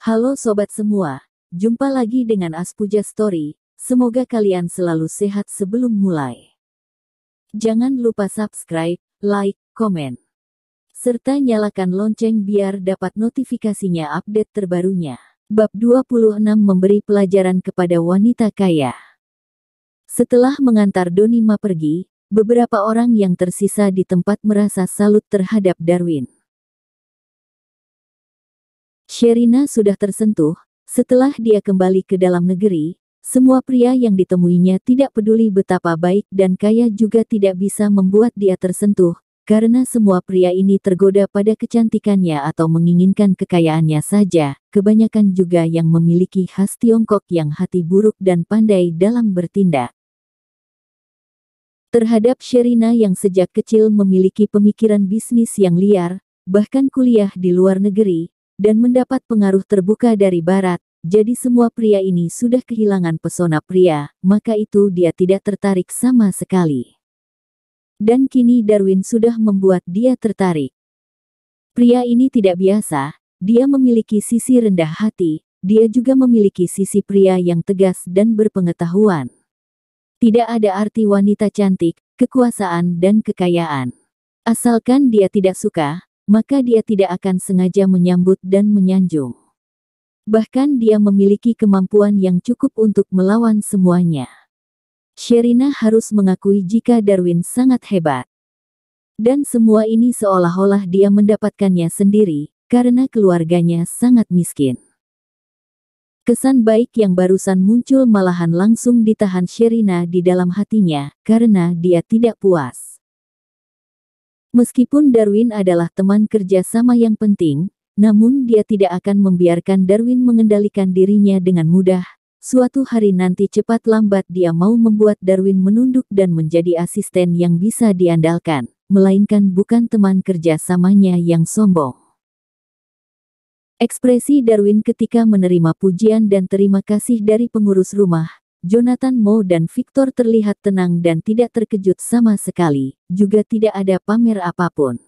Halo sobat semua, jumpa lagi dengan Aspuja Story. Semoga kalian selalu sehat sebelum mulai. Jangan lupa subscribe, like, komen, serta nyalakan lonceng biar dapat notifikasinya update terbarunya. Bab 26 memberi pelajaran kepada wanita kaya. Setelah mengantar Donima pergi, beberapa orang yang tersisa di tempat merasa salut terhadap Darwin. Sherina sudah tersentuh. Setelah dia kembali ke dalam negeri, semua pria yang ditemuinya tidak peduli betapa baik dan kaya juga tidak bisa membuat dia tersentuh, karena semua pria ini tergoda pada kecantikannya atau menginginkan kekayaannya saja. Kebanyakan juga yang memiliki khas Tiongkok yang hati buruk dan pandai dalam bertindak. Terhadap Sherina yang sejak kecil memiliki pemikiran bisnis yang liar, bahkan kuliah di luar negeri, dan mendapat pengaruh terbuka dari barat, jadi semua pria ini sudah kehilangan pesona pria, maka itu dia tidak tertarik sama sekali. Dan kini Darwin sudah membuat dia tertarik. Pria ini tidak biasa, dia memiliki sisi rendah hati, dia juga memiliki sisi pria yang tegas dan berpengetahuan. Tidak ada arti wanita cantik, kekuasaan dan kekayaan. Asalkan dia tidak suka, maka dia tidak akan sengaja menyambut dan menyanjung. Bahkan dia memiliki kemampuan yang cukup untuk melawan semuanya. Sherina harus mengakui jika Darwin sangat hebat. Dan semua ini seolah-olah dia mendapatkannya sendiri, karena keluarganya sangat miskin. Kesan baik yang barusan muncul malahan langsung ditahan Sherina di dalam hatinya, karena dia tidak puas. Meskipun Darwin adalah teman kerja sama yang penting, namun dia tidak akan membiarkan Darwin mengendalikan dirinya dengan mudah. Suatu hari nanti cepat lambat dia mau membuat Darwin menunduk dan menjadi asisten yang bisa diandalkan, melainkan bukan teman kerja samanya yang sombong. Ekspresi Darwin ketika menerima pujian dan terima kasih dari pengurus rumah, Jonathan Mo dan Victor terlihat tenang dan tidak terkejut sama sekali, juga tidak ada pamer apapun.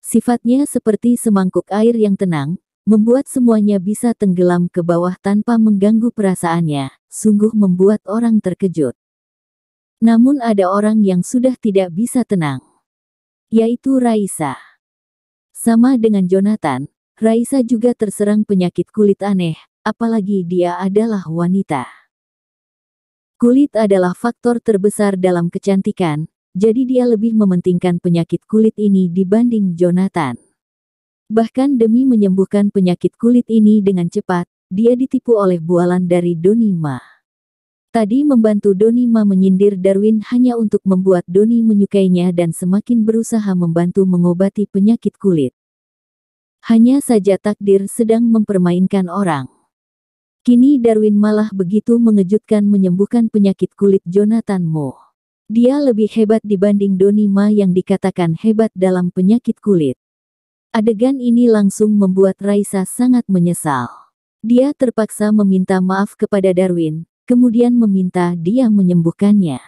Sifatnya seperti semangkuk air yang tenang, membuat semuanya bisa tenggelam ke bawah tanpa mengganggu perasaannya, sungguh membuat orang terkejut. Namun ada orang yang sudah tidak bisa tenang, yaitu Raisa. Sama dengan Jonathan, Raisa juga terserang penyakit kulit aneh, apalagi dia adalah wanita. Kulit adalah faktor terbesar dalam kecantikan, jadi dia lebih mementingkan penyakit kulit ini dibanding Jonathan. Bahkan demi menyembuhkan penyakit kulit ini dengan cepat, dia ditipu oleh bualan dari Donima. Tadi membantu Donima menyindir Darwin hanya untuk membuat Doni menyukainya dan semakin berusaha membantu mengobati penyakit kulit. Hanya saja takdir sedang mempermainkan orang. Kini Darwin malah begitu mengejutkan menyembuhkan penyakit kulit Jonathan Mo. Dia lebih hebat dibanding Donima yang dikatakan hebat dalam penyakit kulit. Adegan ini langsung membuat Raisa sangat menyesal. Dia terpaksa meminta maaf kepada Darwin, kemudian meminta dia menyembuhkannya.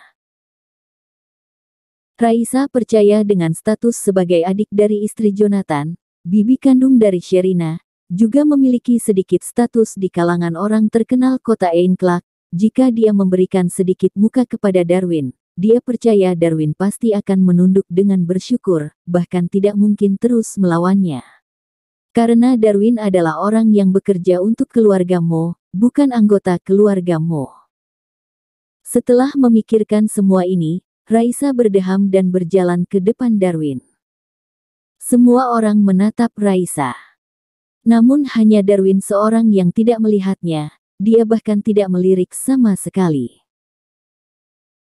Raisa percaya dengan status sebagai adik dari istri Jonathan, bibi kandung dari Sherina, juga memiliki sedikit status di kalangan orang terkenal kota Ainclak. Jika dia memberikan sedikit muka kepada Darwin, dia percaya Darwin pasti akan menunduk dengan bersyukur, bahkan tidak mungkin terus melawannya. Karena Darwin adalah orang yang bekerja untuk keluarga Mo, bukan anggota keluarga Mo. Setelah memikirkan semua ini, Raisa berdeham dan berjalan ke depan Darwin. Semua orang menatap Raisa. Namun hanya Darwin seorang yang tidak melihatnya, dia bahkan tidak melirik sama sekali.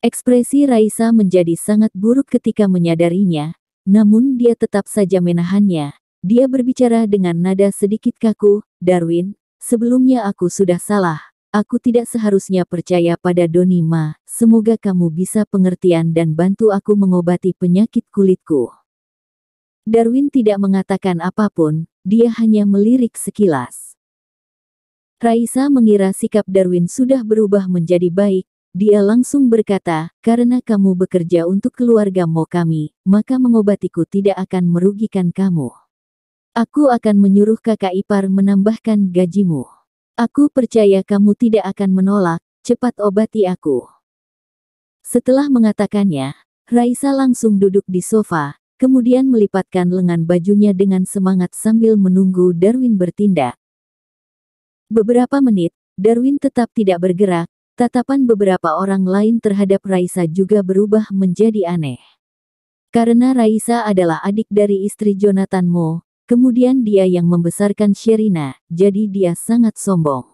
Ekspresi Raisa menjadi sangat buruk ketika menyadarinya, namun dia tetap saja menahannya. Dia berbicara dengan nada sedikit kaku, "Darwin, sebelumnya aku sudah salah, aku tidak seharusnya percaya pada Donima, semoga kamu bisa pengertian dan bantu aku mengobati penyakit kulitku." Darwin tidak mengatakan apapun, dia hanya melirik sekilas. Raisa mengira sikap Darwin sudah berubah menjadi baik, dia langsung berkata, "Karena kamu bekerja untuk keluarga Mo kami, maka mengobatiku tidak akan merugikan kamu. Aku akan menyuruh kakak ipar menambahkan gajimu. Aku percaya kamu tidak akan menolak, cepat obati aku. Setelah mengatakannya, Raisa langsung duduk di sofa, kemudian melipatkan lengan bajunya dengan semangat sambil menunggu Darwin bertindak. Beberapa menit, Darwin tetap tidak bergerak, tatapan beberapa orang lain terhadap Raisa juga berubah menjadi aneh. Karena Raisa adalah adik dari istri Jonathan Mo, kemudian dia yang membesarkan Sherina, jadi dia sangat sombong.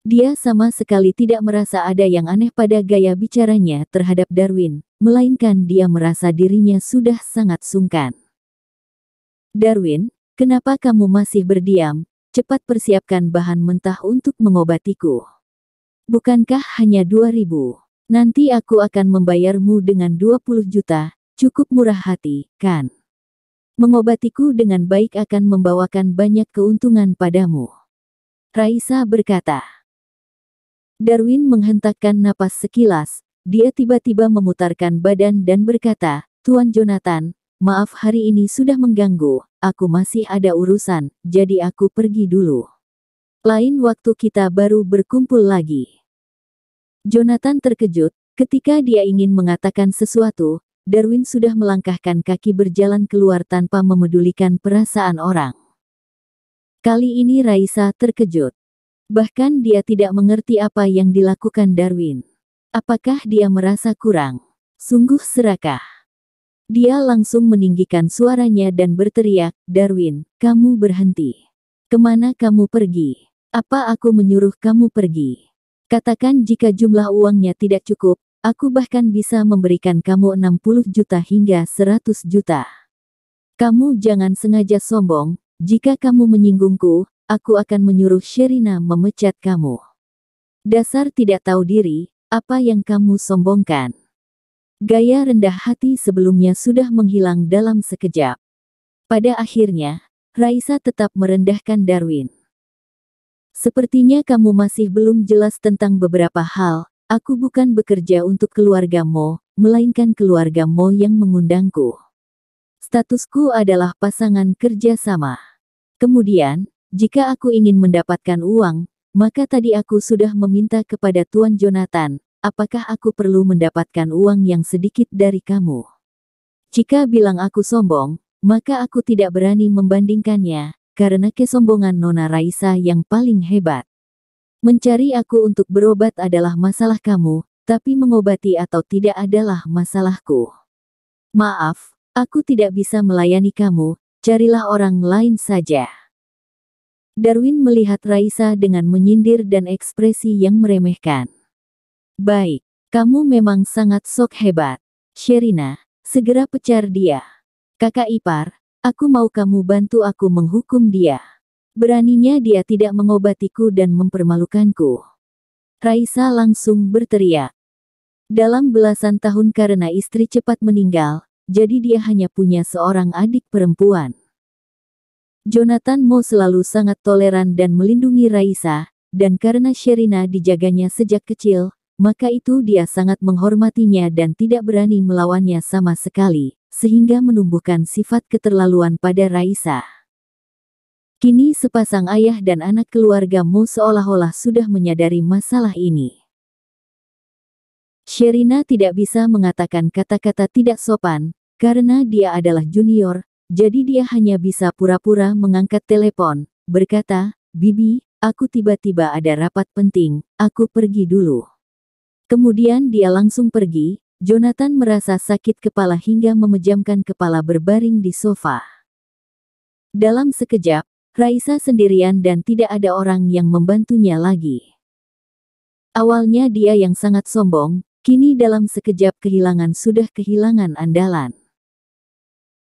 Dia sama sekali tidak merasa ada yang aneh pada gaya bicaranya terhadap Darwin, melainkan dia merasa dirinya sudah sangat sungkan. Darwin, kenapa kamu masih berdiam? Cepat persiapkan bahan mentah untuk mengobatiku. Bukankah hanya 2.000? Nanti aku akan membayarmu dengan 20 juta, cukup murah hati, kan? Mengobatiku dengan baik akan membawakan banyak keuntungan padamu. Raisa berkata. Darwin menghentakkan napas sekilas, dia tiba-tiba memutarkan badan dan berkata, Tuan Jonathan, maaf hari ini sudah mengganggu, aku masih ada urusan, jadi aku pergi dulu. Lain waktu kita baru berkumpul lagi. Jonathan terkejut, ketika dia ingin mengatakan sesuatu, Darwin sudah melangkahkan kaki berjalan keluar tanpa memedulikan perasaan orang. Kali ini Raisa terkejut. Bahkan dia tidak mengerti apa yang dilakukan Darwin. Apakah dia merasa kurang? Sungguh serakah. Dia langsung meninggikan suaranya dan berteriak, Darwin, kamu berhenti. Kemana kamu pergi? Apa aku menyuruh kamu pergi? Katakan jika jumlah uangnya tidak cukup, aku bahkan bisa memberikan kamu 60 juta hingga 100 juta. Kamu jangan sengaja sombong, jika kamu menyinggungku, aku akan menyuruh Sherina memecat kamu. Dasar tidak tahu diri, apa yang kamu sombongkan. Gaya rendah hati sebelumnya sudah menghilang dalam sekejap. Pada akhirnya, Raisa tetap merendahkan Darwin. Sepertinya kamu masih belum jelas tentang beberapa hal. Aku bukan bekerja untuk keluarga Mo, melainkan keluarga Mo yang mengundangku. Statusku adalah pasangan kerja sama. Kemudian, jika aku ingin mendapatkan uang, maka tadi aku sudah meminta kepada Tuan Jonathan, apakah aku perlu mendapatkan uang yang sedikit dari kamu? Jika bilang aku sombong, maka aku tidak berani membandingkannya, karena kesombongan Nona Raisa yang paling hebat. Mencari aku untuk berobat adalah masalah kamu, tapi mengobati atau tidak adalah masalahku. Maaf, aku tidak bisa melayani kamu, carilah orang lain saja. Darwin melihat Raisa dengan menyindir dan ekspresi yang meremehkan. Baik, kamu memang sangat sok hebat. Sherina, segera pecar dia. Kakak ipar, aku mau kamu bantu aku menghukum dia. Beraninya dia tidak mengobatiku dan mempermalukanku. Raisa langsung berteriak. Dalam belasan tahun karena istri cepat meninggal, jadi dia hanya punya seorang adik perempuan. Jonathan Mo selalu sangat toleran dan melindungi Raisa, dan karena Sherina dijaganya sejak kecil, maka itu dia sangat menghormatinya dan tidak berani melawannya sama sekali, sehingga menumbuhkan sifat keterlaluan pada Raisa. Kini sepasang ayah dan anak keluarga Mo seolah-olah sudah menyadari masalah ini. Sherina tidak bisa mengatakan kata-kata tidak sopan, karena dia adalah junior, jadi dia hanya bisa pura-pura mengangkat telepon, berkata, Bibi, aku tiba-tiba ada rapat penting, aku pergi dulu. Kemudian dia langsung pergi, Jonathan merasa sakit kepala hingga memejamkan kepala berbaring di sofa. Dalam sekejap, Raisa sendirian dan tidak ada orang yang membantunya lagi. Awalnya dia yang sangat sombong, kini dalam sekejap sudah kehilangan andalan.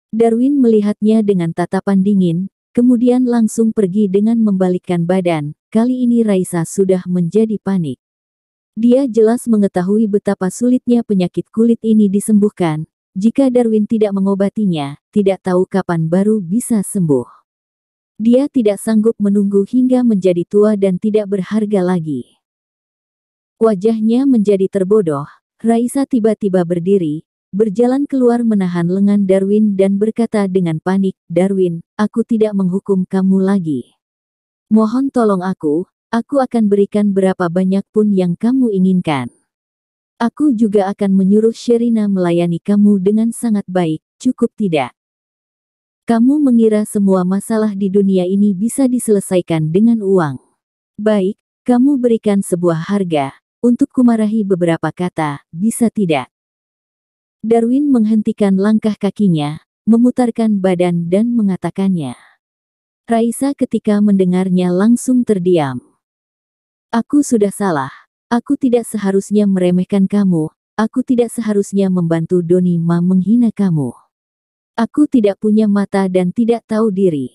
Darwin melihatnya dengan tatapan dingin, kemudian langsung pergi dengan membalikkan badan. Kali ini Raisa sudah menjadi panik. Dia jelas mengetahui betapa sulitnya penyakit kulit ini disembuhkan. Jika Darwin tidak mengobatinya, tidak tahu kapan baru bisa sembuh. Dia tidak sanggup menunggu hingga menjadi tua dan tidak berharga lagi. Wajahnya menjadi terbodoh. Raisa tiba-tiba berdiri, berjalan keluar menahan lengan Darwin dan berkata dengan panik, "Darwin, aku tidak menghukum kamu lagi. Mohon tolong aku akan berikan berapa banyak pun yang kamu inginkan. Aku juga akan menyuruh Sherina melayani kamu dengan sangat baik, cukup tidak? Kamu mengira semua masalah di dunia ini bisa diselesaikan dengan uang? Baik, kamu berikan sebuah harga untuk kumarahi beberapa kata, bisa tidak?" Darwin menghentikan langkah kakinya, memutarkan badan dan mengatakannya. Raisa ketika mendengarnya langsung terdiam. "Aku sudah salah. Aku tidak seharusnya meremehkan kamu. Aku tidak seharusnya membantu Doni Ma menghina kamu. Aku tidak punya mata dan tidak tahu diri.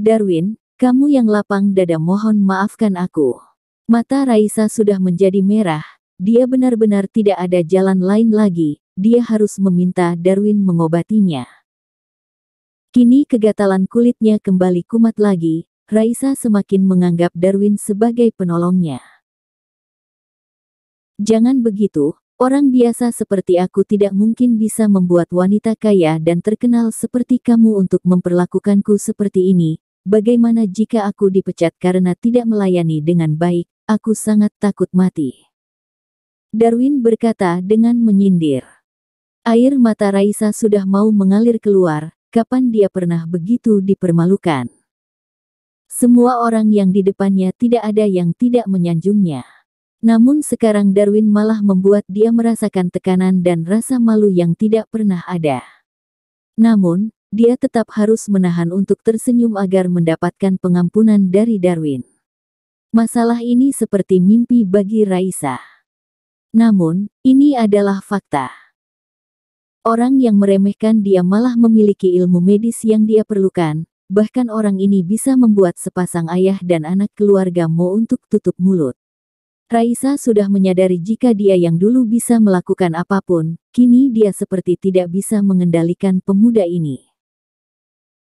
Darwin, kamu yang lapang dada, mohon maafkan aku." Mata Raisa sudah menjadi merah. Dia benar-benar tidak ada jalan lain lagi. Dia harus meminta Darwin mengobatinya. Kini kegatalan kulitnya kembali kumat lagi. Raisa semakin menganggap Darwin sebagai penolongnya. "Jangan begitu, orang biasa seperti aku tidak mungkin bisa membuat wanita kaya dan terkenal seperti kamu untuk memperlakukanku seperti ini. Bagaimana jika aku dipecat karena tidak melayani dengan baik? Aku sangat takut mati." Darwin berkata dengan menyindir. Air mata Raisa sudah mau mengalir keluar. Kapan dia pernah begitu dipermalukan? Semua orang yang di depannya tidak ada yang tidak menyanjungnya. Namun sekarang Darwin malah membuat dia merasakan tekanan dan rasa malu yang tidak pernah ada. Namun, dia tetap harus menahan untuk tersenyum agar mendapatkan pengampunan dari Darwin. Masalah ini seperti mimpi bagi Raisa. Namun, ini adalah fakta. Orang yang meremehkan dia malah memiliki ilmu medis yang dia perlukan, bahkan orang ini bisa membuat sepasang ayah dan anak keluarga Mo untuk tutup mulut. Raisa sudah menyadari jika dia yang dulu bisa melakukan apapun, kini dia seperti tidak bisa mengendalikan pemuda ini.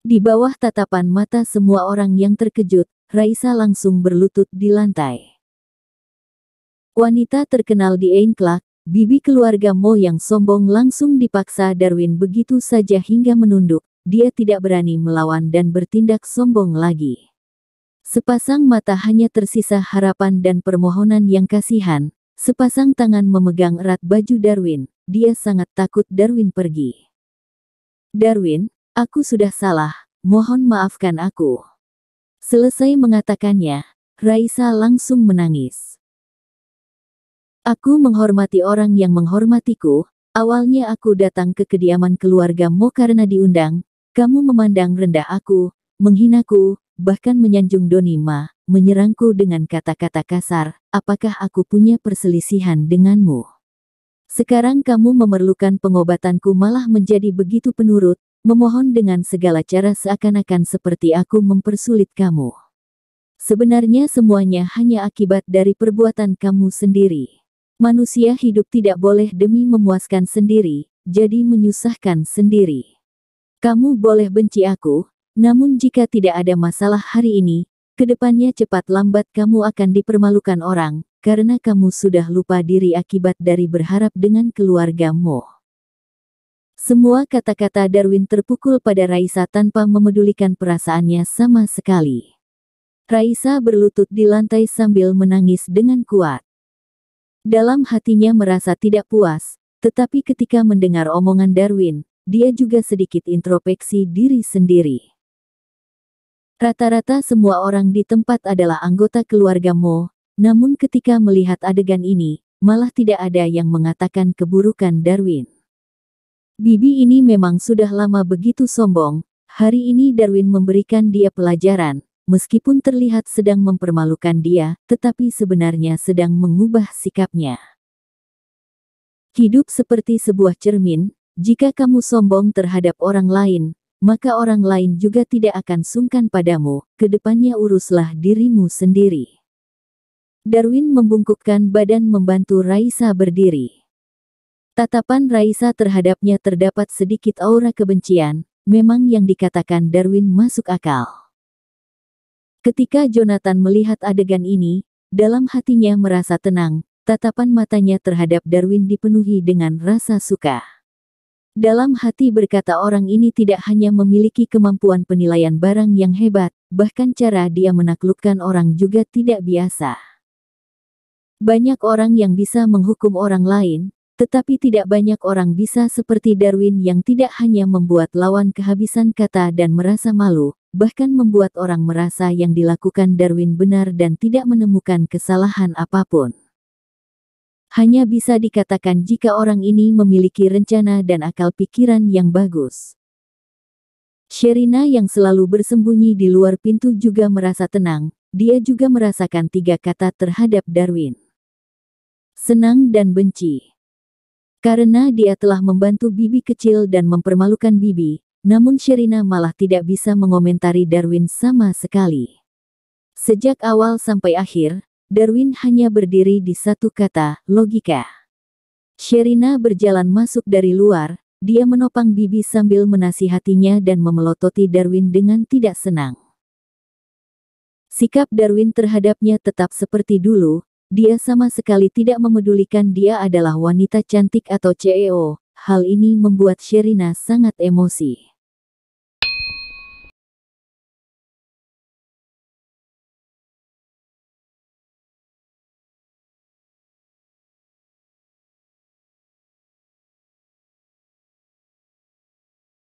Di bawah tatapan mata semua orang yang terkejut, Raisa langsung berlutut di lantai. Wanita terkenal di Ainklak, bibi keluarga Mo yang sombong, langsung dipaksa Darwin begitu saja hingga menunduk. Dia tidak berani melawan dan bertindak sombong lagi. Sepasang mata hanya tersisa harapan dan permohonan yang kasihan. Sepasang tangan memegang erat baju Darwin. Dia sangat takut Darwin pergi. "Darwin, aku sudah salah. Mohon maafkan aku." Selesai mengatakannya, Raisa langsung menangis. "Aku menghormati orang yang menghormatiku. Awalnya aku datang ke kediaman keluarga Mo karena diundang. Kamu memandang rendah aku, menghinaku, bahkan menyanjung Doni Ma, menyerangku dengan kata-kata kasar. Apakah aku punya perselisihan denganmu? Sekarang kamu memerlukan pengobatanku malah menjadi begitu penurut, memohon dengan segala cara seakan-akan seperti aku mempersulit kamu. Sebenarnya semuanya hanya akibat dari perbuatan kamu sendiri. Manusia hidup tidak boleh demi memuaskan sendiri, jadi menyusahkan sendiri. Kamu boleh benci aku, namun jika tidak ada masalah hari ini, kedepannya cepat lambat kamu akan dipermalukan orang, karena kamu sudah lupa diri akibat dari berharap dengan keluarga Mo." Semua kata-kata Darwin terpukul pada Raisa tanpa memedulikan perasaannya sama sekali. Raisa berlutut di lantai sambil menangis dengan kuat. Dalam hatinya merasa tidak puas, tetapi ketika mendengar omongan Darwin, dia juga sedikit introspeksi diri sendiri. Rata-rata semua orang di tempat adalah anggota keluarga Mo, namun ketika melihat adegan ini, malah tidak ada yang mengatakan keburukan Darwin. Bibi ini memang sudah lama begitu sombong. Hari ini Darwin memberikan dia pelajaran. Meskipun terlihat sedang mempermalukan dia, tetapi sebenarnya sedang mengubah sikapnya. Hidup seperti sebuah cermin, jika kamu sombong terhadap orang lain, maka orang lain juga tidak akan sungkan padamu, kedepannya uruslah dirimu sendiri. Darwin membungkukkan badan membantu Raisa berdiri. Tatapan Raisa terhadapnya terdapat sedikit aura kebencian, memang yang dikatakan Darwin masuk akal. Ketika Jonathan melihat adegan ini, dalam hatinya merasa tenang, tatapan matanya terhadap Darwin dipenuhi dengan rasa suka. Dalam hati berkata orang ini tidak hanya memiliki kemampuan penilaian barang yang hebat, bahkan cara dia menaklukkan orang juga tidak biasa. Banyak orang yang bisa menghukum orang lain, tetapi tidak banyak orang bisa seperti Darwin yang tidak hanya membuat lawan kehabisan kata dan merasa malu, bahkan membuat orang merasa yang dilakukan Darwin benar dan tidak menemukan kesalahan apapun. Hanya bisa dikatakan jika orang ini memiliki rencana dan akal pikiran yang bagus. Sherina yang selalu bersembunyi di luar pintu juga merasa tenang, dia juga merasakan 3 kata terhadap Darwin. Senang dan benci. Karena dia telah membantu Bibi kecil dan mempermalukan Bibi, namun Sherina malah tidak bisa mengomentari Darwin sama sekali. Sejak awal sampai akhir, Darwin hanya berdiri di satu kata, logika. Sherina berjalan masuk dari luar, dia menopang Bibi sambil menasihatinya dan memelototi Darwin dengan tidak senang. Sikap Darwin terhadapnya tetap seperti dulu, dia sama sekali tidak memedulikan dia adalah wanita cantik atau CEO. Hal ini membuat Sherina sangat emosi.